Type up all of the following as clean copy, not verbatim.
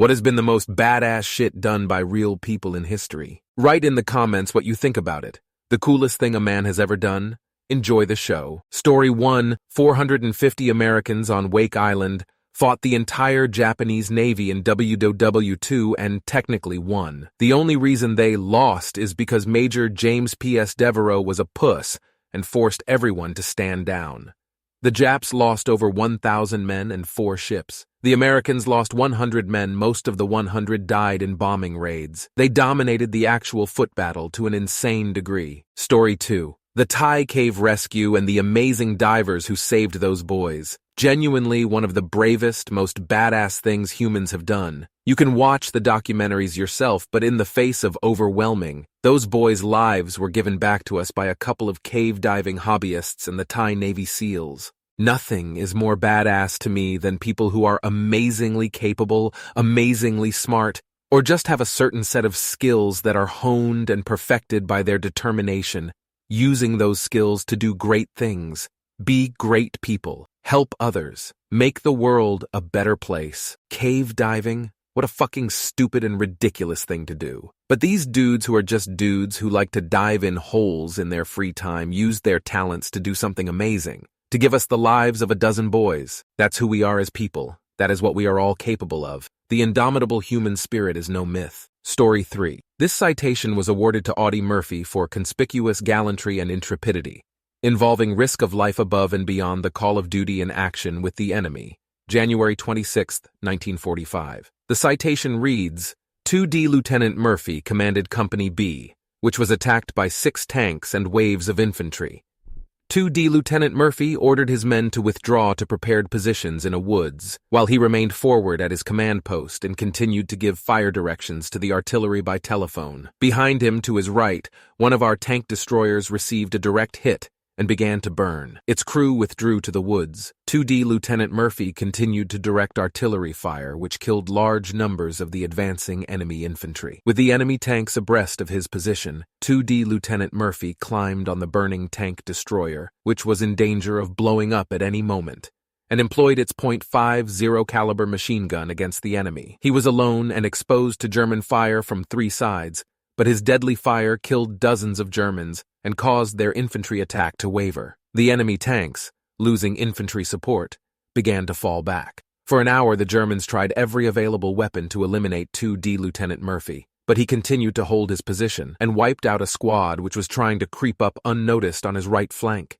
What has been the most badass shit done by real people in history? Write in the comments what you think about it. The coolest thing a man has ever done? Enjoy the show. Story 1. 450 Americans on Wake Island fought the entire Japanese Navy in WW2 and technically won. The only reason they lost is because Major James P.S. Devereaux was a puss and forced everyone to stand down. The Japs lost over 1,000 men and 4 ships. The Americans lost 100 men, most of the 100 died in bombing raids. They dominated the actual foot battle to an insane degree. Story 2. The Thai cave rescue and the amazing divers who saved those boys. Genuinely one of the bravest, most badass things humans have done. You can watch the documentaries yourself, but in the face of overwhelming, those boys' lives were given back to us by a couple of cave diving hobbyists and the Thai Navy SEALs. Nothing is more badass to me than people who are amazingly capable, amazingly smart, or just have a certain set of skills that are honed and perfected by their determination, using those skills to do great things, be great people, help others, make the world a better place. Cave diving? What a fucking stupid and ridiculous thing to do. But these dudes who are just dudes who like to dive in holes in their free time used their talents to do something amazing, to give us the lives of a dozen boys. That's who we are as people. That is what we are all capable of. The indomitable human spirit is no myth. Story 3. This citation was awarded to Audie Murphy for conspicuous gallantry and intrepidity, involving risk of life above and beyond the call of duty in action with the enemy. January 26, 1945. The citation reads, 2D Lieutenant Murphy commanded Company B, which was attacked by 6 tanks and waves of infantry. 2D Lieutenant Murphy ordered his men to withdraw to prepared positions in a woods, while he remained forward at his command post and continued to give fire directions to the artillery by telephone. Behind him, to his right, one of our tank destroyers received a direct hit and began to burn. Its crew withdrew to the woods. 2D Lieutenant Murphy continued to direct artillery fire, which killed large numbers of the advancing enemy infantry. With the enemy tanks abreast of his position, 2D Lieutenant Murphy climbed on the burning tank destroyer, which was in danger of blowing up at any moment, and employed its .50 caliber machine gun against the enemy. He was alone and exposed to German fire from 3 sides, but his deadly fire killed dozens of Germans and caused their infantry attack to waver. The enemy tanks, losing infantry support, began to fall back. For an hour, the Germans tried every available weapon to eliminate 2D Lieutenant Murphy, but he continued to hold his position and wiped out a squad which was trying to creep up unnoticed on his right flank.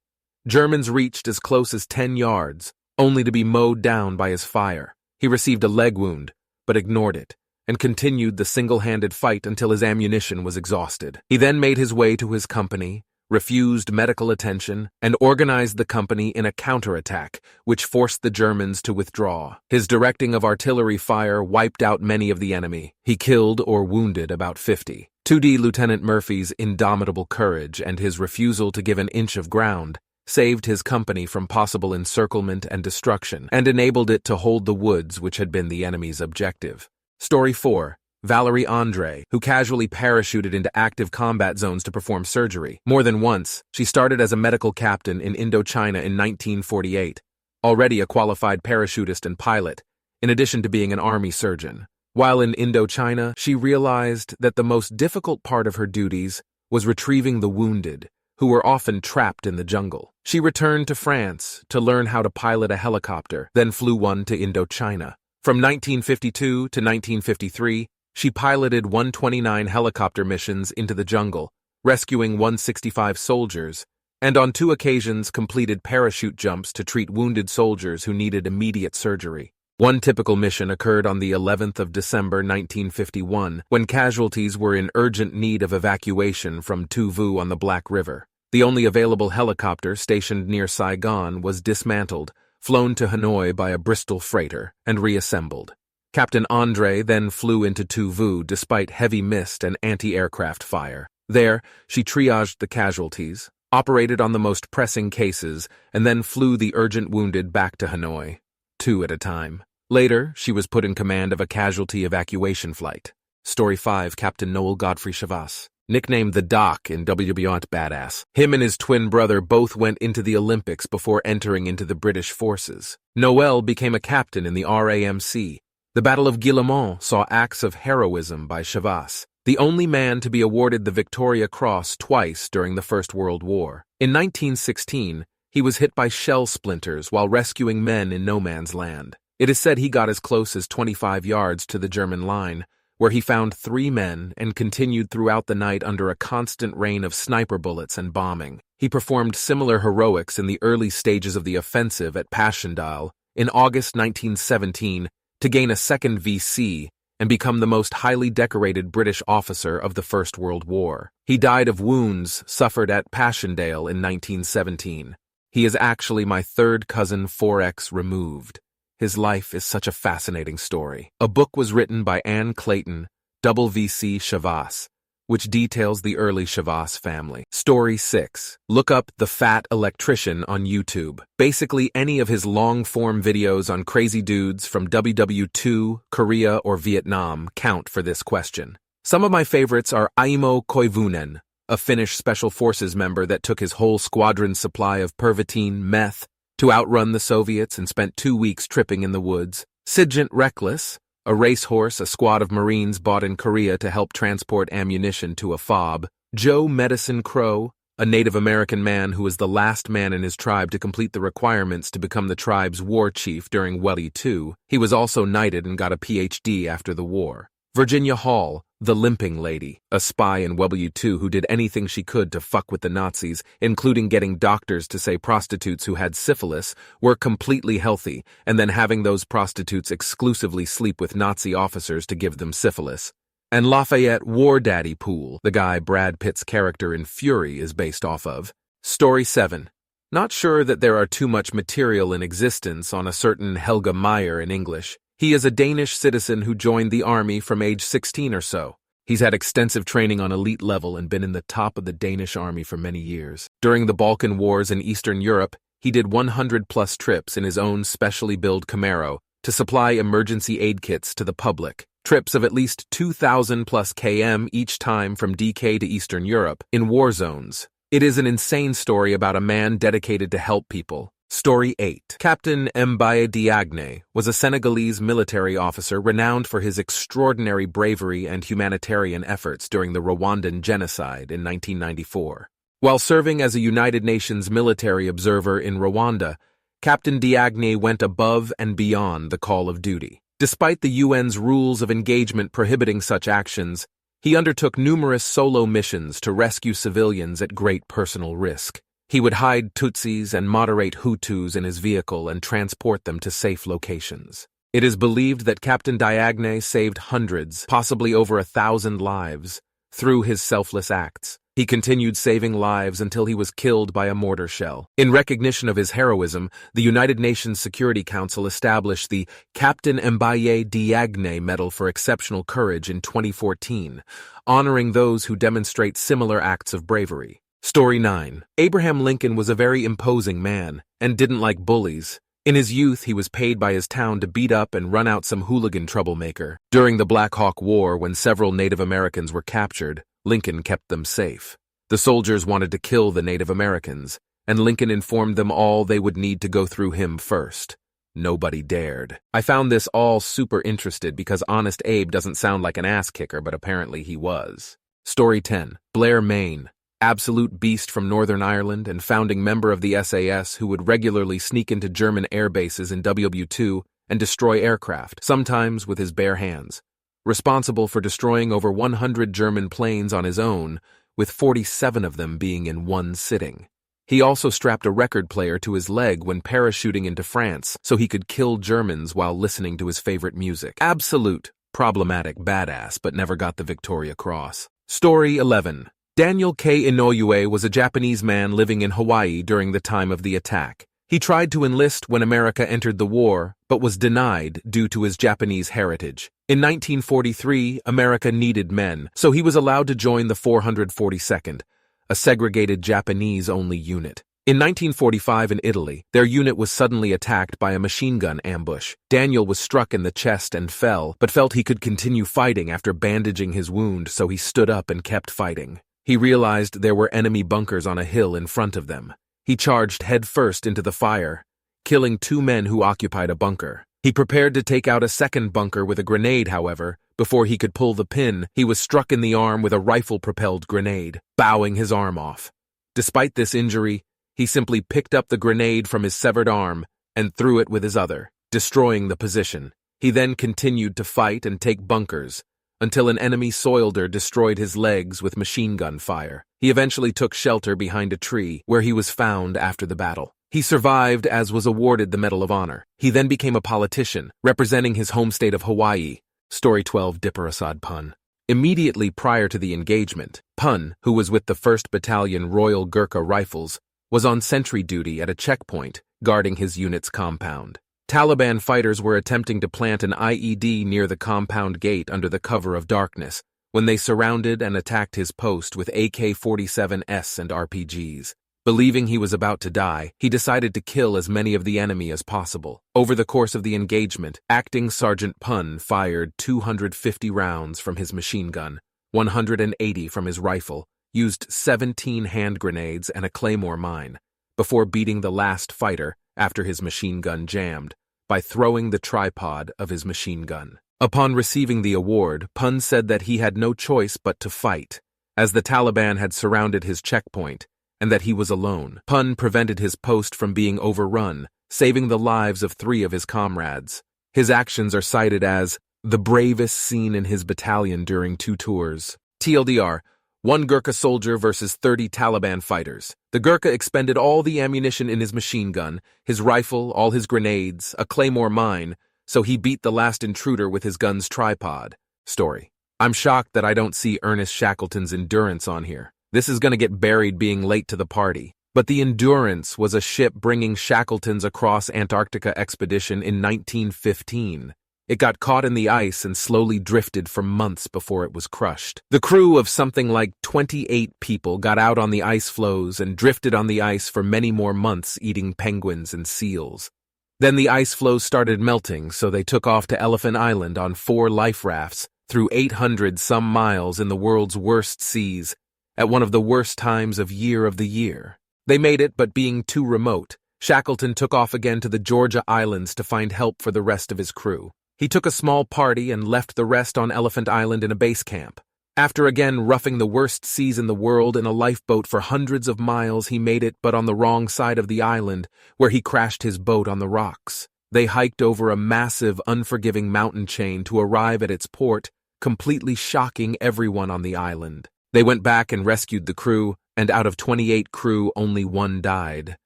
Germans reached as close as 10 yards, only to be mowed down by his fire. He received a leg wound, but ignored it, and continued the single-handed fight until his ammunition was exhausted. He then made his way to his company, refused medical attention, and organized the company in a counterattack, which forced the Germans to withdraw. His directing of artillery fire wiped out many of the enemy. He killed or wounded about 50. 2D Lieutenant Murphy's indomitable courage and his refusal to give an inch of ground saved his company from possible encirclement and destruction, and enabled it to hold the woods which had been the enemy's objective. Story 4. Valerie Andre, who casually parachuted into active combat zones to perform surgery. More than once, she started as a medical captain in Indochina in 1948, already a qualified parachutist and pilot, in addition to being an army surgeon. While in Indochina, she realized that the most difficult part of her duties was retrieving the wounded, who were often trapped in the jungle. She returned to France to learn how to pilot a helicopter, then flew one to Indochina. From 1952 to 1953, she piloted 129 helicopter missions into the jungle, rescuing 165 soldiers, and on 2 occasions completed parachute jumps to treat wounded soldiers who needed immediate surgery. One typical mission occurred on the 11th of December 1951, when casualties were in urgent need of evacuation from Tu Vu on the Black River. The only available helicopter stationed near Saigon was dismantled, flown to Hanoi by a Bristol freighter, and reassembled. Captain Andre then flew into Tu Vu despite heavy mist and anti-aircraft fire. There, she triaged the casualties, operated on the most pressing cases, and then flew the urgent wounded back to Hanoi, 2 at a time. Later, she was put in command of a casualty evacuation flight. Story 5. Captain Noel Godfrey Chavas, nicknamed the Doc in WW Badass. Him and his twin brother both went into the Olympics before entering into the British forces. Noel became a captain in the RAMC, the The Battle of Guillemont saw acts of heroism by Chavas, the only man to be awarded the Victoria Cross twice during the First World War. In 1916, he was hit by shell splinters while rescuing men in no man's land. It is said he got as close as 25 yards to the German line, where he found 3 men and continued throughout the night under a constant rain of sniper bullets and bombing. He performed similar heroics in the early stages of the offensive at Passchendaele in August 1917 to gain a second VC and become the most highly decorated British officer of the First World War. He died of wounds suffered at Passchendaele in 1917. He is actually my third cousin 4x removed. His life is such a fascinating story. A book was written by Anne Clayton, VC Chavas, which details the early Chavas family. Story 6. Look up The Fat Electrician on YouTube. Basically, any of his long-form videos on crazy dudes from WW2, Korea, or Vietnam count for this question. Some of my favorites are Aimo Koivunen, a Finnish Special Forces member that took his whole squadron's supply of pervitin, meth, to outrun the Soviets and spent 2 weeks tripping in the woods. Sigint Reckless, a racehorse a squad of Marines bought in Korea to help transport ammunition to a FOB. Joe Medicine Crow, a Native American man who was the last man in his tribe to complete the requirements to become the tribe's war chief during Welly II. He was also knighted and got a PhD after the war. Virginia Hall, the Limping Lady, a spy in WW2 who did anything she could to fuck with the Nazis, including getting doctors to say prostitutes who had syphilis were completely healthy, and then having those prostitutes exclusively sleep with Nazi officers to give them syphilis. And Lafayette War Daddy Poole, the guy Brad Pitt's character in Fury is based off of. Story 7. Not sure that there are too much material in existence on a certain Helge Meyer in English. He is a Danish citizen who joined the army from age 16 or so. He's had extensive training on elite level and been in the top of the Danish army for many years. During the Balkan Wars in Eastern Europe, he did 100-plus trips in his own specially built Camaro to supply emergency aid kits to the public. Trips of at least 2,000-plus km each time from DK to Eastern Europe in war zones. It is an insane story about a man dedicated to help people. Story 8. Captain Mbaye Diagne was a Senegalese military officer renowned for his extraordinary bravery and humanitarian efforts during the Rwandan genocide in 1994. While serving as a United Nations military observer in Rwanda, Captain Diagne went above and beyond the call of duty. Despite the UN's rules of engagement prohibiting such actions, he undertook numerous solo missions to rescue civilians at great personal risk. He would hide Tutsis and moderate Hutus in his vehicle and transport them to safe locations. It is believed that Captain Diagne saved hundreds, possibly over 1,000 lives, through his selfless acts. He continued saving lives until he was killed by a mortar shell. In recognition of his heroism, the United Nations Security Council established the Captain Mbaye Diagne Medal for Exceptional Courage in 2014, honoring those who demonstrate similar acts of bravery. Story 9. Abraham Lincoln was a very imposing man and didn't like bullies. In his youth, he was paid by his town to beat up and run out some hooligan troublemaker. During the Black Hawk War, when several Native Americans were captured, Lincoln kept them safe. The soldiers wanted to kill the Native Americans, and Lincoln informed them all they would need to go through him first. Nobody dared. I found this all super interested because Honest Abe doesn't sound like an ass kicker, but apparently he was. Story 10. Blair Main. Absolute beast from Northern Ireland and founding member of the SAS who would regularly sneak into German air bases in WW2 and destroy aircraft, sometimes with his bare hands. Responsible for destroying over 100 German planes on his own, with 47 of them being in one sitting. He also strapped a record player to his leg when parachuting into France so he could kill Germans while listening to his favorite music. Absolute, problematic badass, but never got the Victoria Cross. Story 11. Daniel K. Inoue was a Japanese man living in Hawaii during the time of the attack. He tried to enlist when America entered the war, but was denied due to his Japanese heritage. In 1943, America needed men, so he was allowed to join the 442nd, a segregated Japanese-only unit. In 1945 in Italy, their unit was suddenly attacked by a machine gun ambush. Daniel was struck in the chest and fell, but felt he could continue fighting after bandaging his wound, so he stood up and kept fighting. He realized there were enemy bunkers on a hill in front of them. He charged headfirst into the fire, killing 2 men who occupied a bunker. He prepared to take out a second bunker with a grenade, however. Before he could pull the pin, he was struck in the arm with a rifle-propelled grenade, bowing his arm off. Despite this injury, he simply picked up the grenade from his severed arm and threw it with his other, destroying the position. He then continued to fight and take bunkers, until an enemy soilder destroyed his legs with machine gun fire. He eventually took shelter behind a tree, where he was found after the battle. He survived, as was awarded the Medal of Honor. He then became a politician, representing his home state of Hawaii. Story 12, Dipperasad Pun. Immediately prior to the engagement, Pun, who was with the 1st Battalion Royal Gurkha Rifles, was on sentry duty at a checkpoint, guarding his unit's compound. Taliban fighters were attempting to plant an IED near the compound gate under the cover of darkness, when they surrounded and attacked his post with AK-47s and RPGs. Believing he was about to die, he decided to kill as many of the enemy as possible. Over the course of the engagement, Acting Sergeant Pun fired 250 rounds from his machine gun, 180 from his rifle, used 17 hand grenades and a claymore mine, before beating the last fighter, after his machine gun jammed, by throwing the tripod of his machine gun. Upon receiving the award, Pun said that he had no choice but to fight, as the Taliban had surrounded his checkpoint, and that he was alone. Pun prevented his post from being overrun, saving the lives of 3 of his comrades. His actions are cited as the bravest scene in his battalion during 2 tours. TLDR, 1 Gurkha soldier versus 30 Taliban fighters. The Gurkha expended all the ammunition in his machine gun, his rifle, all his grenades, a claymore mine, so he beat the last intruder with his gun's tripod. Story. I'm shocked that I don't see Ernest Shackleton's Endurance on here. This is gonna get buried being late to the party. But the Endurance was a ship bringing Shackleton's across Antarctica expedition in 1915. It got caught in the ice and slowly drifted for months before it was crushed. The crew of something like 28 people got out on the ice floes and drifted on the ice for many more months, eating penguins and seals. Then the ice floes started melting, so they took off to Elephant Island on 4 life rafts through 800-some miles in the world's worst seas, at one of the worst times of the year. They made it, but being too remote, Shackleton took off again to the Georgia Islands to find help for the rest of his crew. He took a small party and left the rest on Elephant Island in a base camp. After again roughing the worst seas in the world in a lifeboat for hundreds of miles, he made it, but on the wrong side of the island, where he crashed his boat on the rocks. They hiked over a massive, unforgiving mountain chain to arrive at its port, completely shocking everyone on the island. They went back and rescued the crew, and out of 28 crew, only 1 died.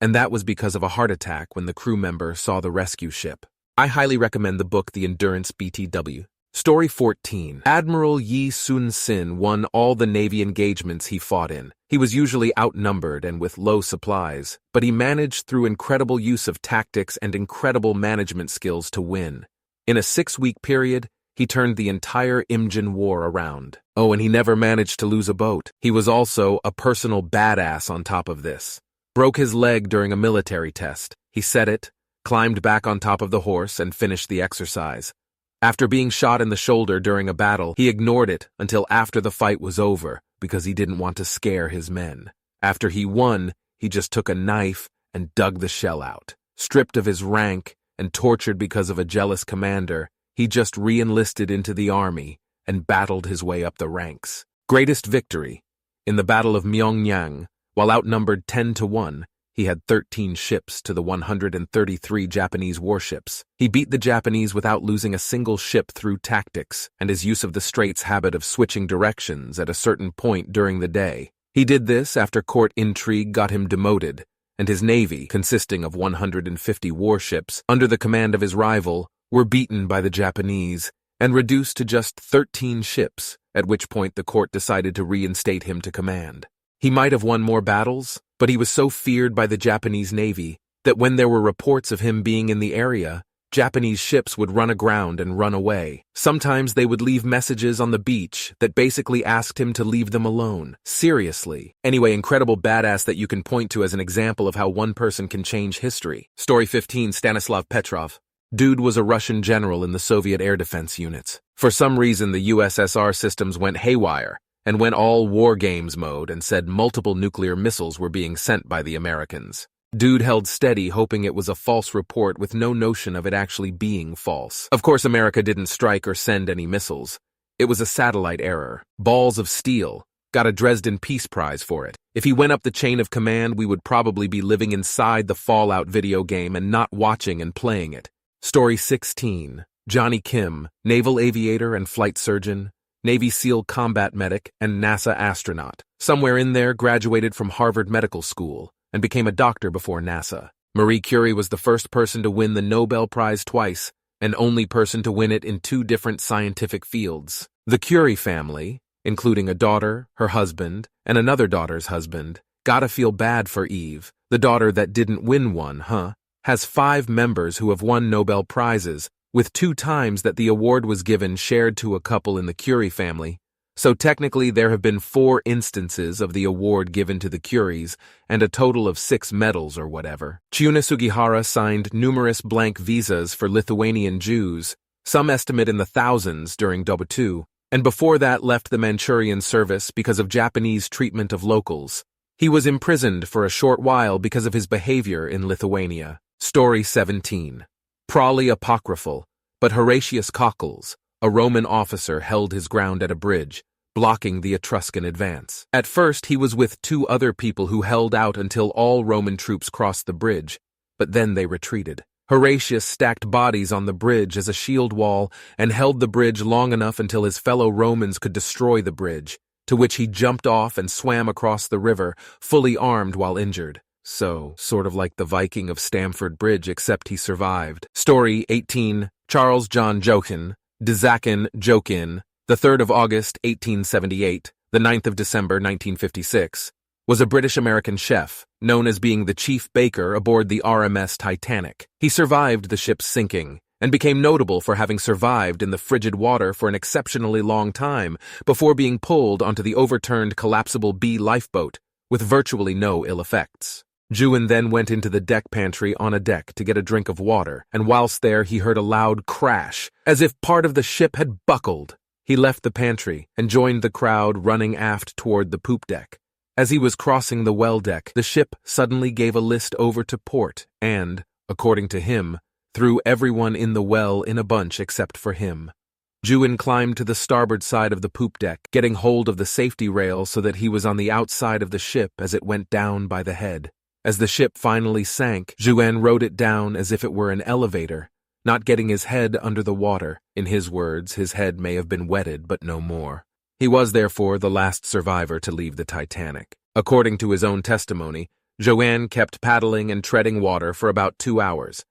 And that was because of a heart attack when the crew member saw the rescue ship. I highly recommend the book The Endurance BTW. Story 14. Admiral Yi Sun Sin won all the Navy engagements he fought in. He was usually outnumbered and with low supplies, but he managed through incredible use of tactics and incredible management skills to win. In a 6-week period, he turned the entire Imjin War around. Oh, and he never managed to lose a boat. He was also a personal badass on top of this. Broke his leg during a military test. He set it, climbed back on top of the horse, and finished the exercise. After being shot in the shoulder during a battle, he ignored it until after the fight was over because he didn't want to scare his men. After he won, he just took a knife and dug the shell out. Stripped of his rank and tortured because of a jealous commander, he just re-enlisted into the army and battled his way up the ranks. Greatest victory. In the Battle of Myeongyang, while outnumbered 10-1, he had 13 ships to the 133 Japanese warships. He beat the Japanese without losing a single ship through tactics and his use of the Straits habit of switching directions at a certain point during the day. He did this after court intrigue got him demoted, and his navy, consisting of 150 warships under the command of his rival, were beaten by the Japanese and reduced to just 13 ships, at which point the court decided to reinstate him to command. He might have won more battles, but he was so feared by the Japanese Navy that when there were reports of him being in the area, Japanese ships would run aground and run away. Sometimes they would leave messages on the beach that basically asked him to leave them alone. Seriously. Anyway, incredible badass that you can point to as an example of how one person can change history. Story 15. Stanislav Petrov. Dude was a Russian general in the Soviet air defense units. For some reason, the USSR systems went haywire and went all war games mode and said multiple nuclear missiles were being sent by the Americans. Dude held steady, hoping it was a false report with no notion of it actually being false. Of course, America didn't strike or send any missiles. It was a satellite error. Balls of steel. Got a Dresden Peace Prize for it. If he went up the chain of command, we would probably be living inside the Fallout video game and not watching and playing it. Story 16. Johnny Kim, naval aviator and flight surgeon, Navy SEAL combat medic, and NASA astronaut. Somewhere in there, graduated from Harvard Medical School and became a doctor before NASA. Marie Curie was the first person to win the Nobel Prize twice, and only person to win it in 2 different scientific fields. The Curie family, including a daughter, her husband, and another daughter's husband, gotta feel bad for Eve, the daughter that didn't win one, has 5 members who have won Nobel Prizes, with 2 times that the award was given shared to a couple in the Curie family. So technically there have been 4 instances of the award given to the Curies, and a total of 6 medals or whatever. Chiuna Sugihara signed numerous blank visas for Lithuanian Jews, some estimate in the thousands during World War II, and before that left the Manchurian service because of Japanese treatment of locals. He was imprisoned for a short while because of his behavior in Lithuania. Story 17. Probably apocryphal, but Horatius Cockles, a Roman officer, held his ground at a bridge, blocking the Etruscan advance. At first, he was with 2 other people who held out until all Roman troops crossed the bridge, but then they retreated. Horatius stacked bodies on the bridge as a shield wall and held the bridge long enough until his fellow Romans could destroy the bridge, to which he jumped off and swam across the river, fully armed while injured. So, sort of like the Viking of Stamford Bridge, except he survived. Story 18. Charles John Joachim, Dzakin Jokin, the 3rd of August, 1878, the 9th of December, 1956, was a British-American chef, known as being the chief baker aboard the RMS Titanic. He survived the ship's sinking, and became notable for having survived in the frigid water for an exceptionally long time before being pulled onto the overturned collapsible B lifeboat, with virtually no ill effects. Juin then went into the deck pantry on a deck to get a drink of water, and whilst there he heard a loud crash, as if part of the ship had buckled. He left the pantry and joined the crowd running aft toward the poop deck. As he was crossing the well deck, the ship suddenly gave a list over to port and, according to him, threw everyone in the well in a bunch except for him. Juin climbed to the starboard side of the poop deck, getting hold of the safety rail so that he was on the outside of the ship as it went down by the head. As the ship finally sank, Juin rode it down as if it were an elevator, not getting his head under the water. In his words, his head may have been wetted, but no more. He was, therefore, the last survivor to leave the Titanic. According to his own testimony, Juin kept paddling and treading water for about 2 hours.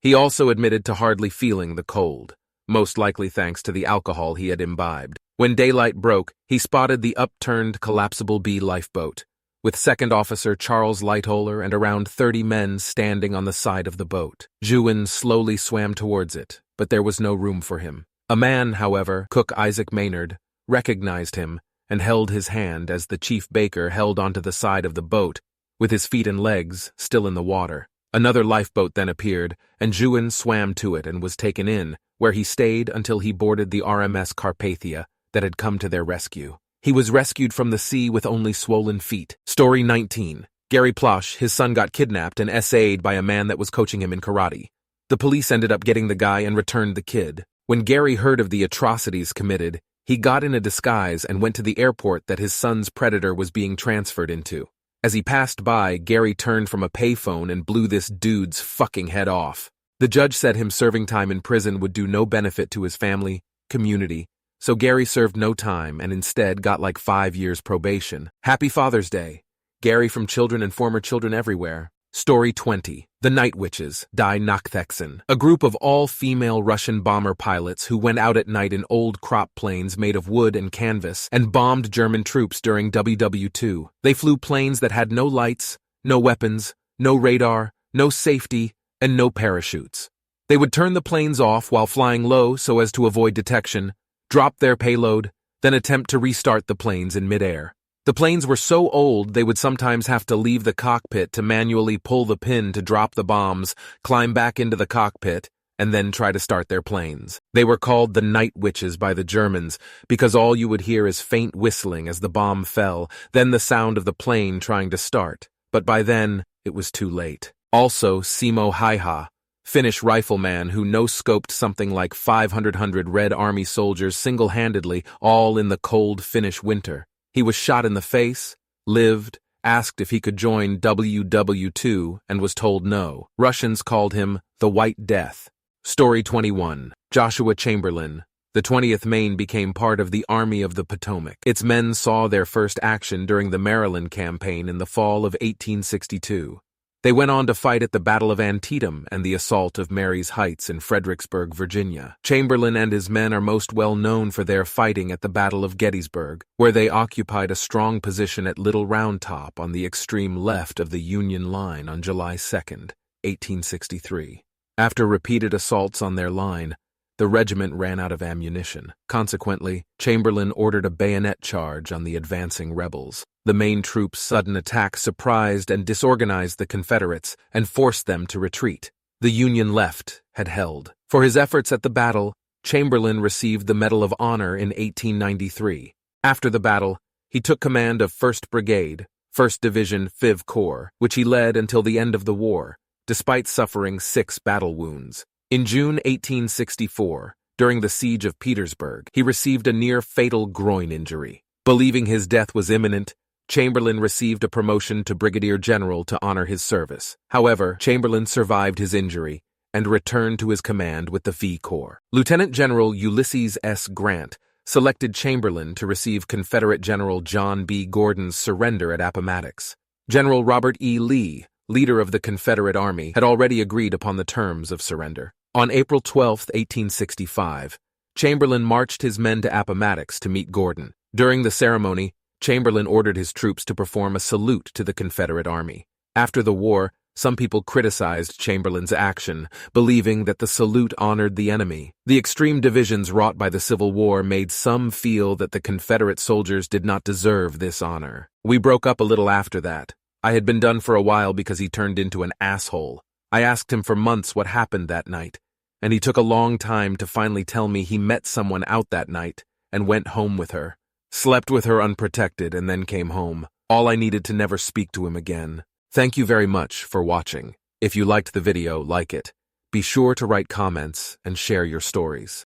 He also admitted to hardly feeling the cold, most likely thanks to the alcohol he had imbibed. When daylight broke, he spotted the upturned collapsible B lifeboat, with Second Officer Charles Lightoller and around 30 men standing on the side of the boat. Juin slowly swam towards it, but there was no room for him. A man, however, Cook Isaac Maynard, recognized him and held his hand as the chief baker held onto the side of the boat, with his feet and legs still in the water. Another lifeboat then appeared, and Juin swam to it and was taken in, where he stayed until he boarded the RMS Carpathia that had come to their rescue. He was rescued from the sea with only swollen feet. Story 19. Gary Plosh, his son, got kidnapped and SA'd by a man that was coaching him in karate. The police ended up getting the guy and returned the kid. When Gary heard of the atrocities committed, he got in a disguise and went to the airport that his son's predator was being transferred into. As he passed by, Gary turned from a payphone and blew this dude's fucking head off. The judge said him serving time in prison would do no benefit to his family, community, so Gary served no time and instead got like 5 years probation. Happy Father's Day. Gary from Children and Former Children Everywhere. Story 20. The Night Witches, Die Nachthexen. A group of all-female Russian bomber pilots who went out at night in old crop planes made of wood and canvas and bombed German troops during WW2. They flew planes that had no lights, no weapons, no radar, no safety, and no parachutes. They would turn the planes off while flying low so as to avoid detection, drop their payload, then attempt to restart the planes in midair. The planes were so old they would sometimes have to leave the cockpit to manually pull the pin to drop the bombs, climb back into the cockpit, and then try to start their planes. They were called the Night Witches by the Germans because all you would hear is faint whistling as the bomb fell, then the sound of the plane trying to start. But by then, it was too late. Also, Simo Häyhä, Finnish rifleman who no-scoped something like 500 Red Army soldiers single-handedly, all in the cold Finnish winter. He was shot in the face, lived, asked if he could join WW2, and was told no. Russians called him the White Death. Story 21. Joshua Chamberlain. The 20th Maine became part of the Army of the Potomac. Its men saw their first action during the Maryland Campaign in the fall of 1862. They went on to fight at the Battle of Antietam and the assault of Marye's Heights in Fredericksburg, Virginia. Chamberlain and his men are most well known for their fighting at the Battle of Gettysburg, where they occupied a strong position at Little Round Top on the extreme left of the Union line on July 2, 1863. After repeated assaults on their line, the regiment ran out of ammunition. Consequently, Chamberlain ordered a bayonet charge on the advancing rebels. The Maine troops' sudden attack surprised and disorganized the Confederates and forced them to retreat. The Union left had held. For his efforts at the battle, Chamberlain received the Medal of Honor in 1893. After the battle, he took command of 1st Brigade, 1st Division, 5th Corps, which he led until the end of the war, despite suffering 6 battle wounds. In June 1864, during the siege of Petersburg, he received a near-fatal groin injury. Believing his death was imminent, Chamberlain received a promotion to Brigadier General to honor his service. However, Chamberlain survived his injury and returned to his command with the V Corps. Lieutenant General Ulysses S. Grant selected Chamberlain to receive Confederate General John B. Gordon's surrender at Appomattox. General Robert E. Lee, leader of the Confederate Army, had already agreed upon the terms of surrender. On April 12, 1865, Chamberlain marched his men to Appomattox to meet Gordon. During the ceremony, Chamberlain ordered his troops to perform a salute to the Confederate Army. After the war, some people criticized Chamberlain's action, believing that the salute honored the enemy. The extreme divisions wrought by the Civil War made some feel that the Confederate soldiers did not deserve this honor. We broke up a little after that. I had been done for a while because he turned into an asshole. I asked him for months what happened that night, and he took a long time to finally tell me he met someone out that night and went home with her. Slept with her unprotected and then came home. All I needed to never speak to him again. Thank you very much for watching. If you liked the video, like it. Be sure to write comments and share your stories.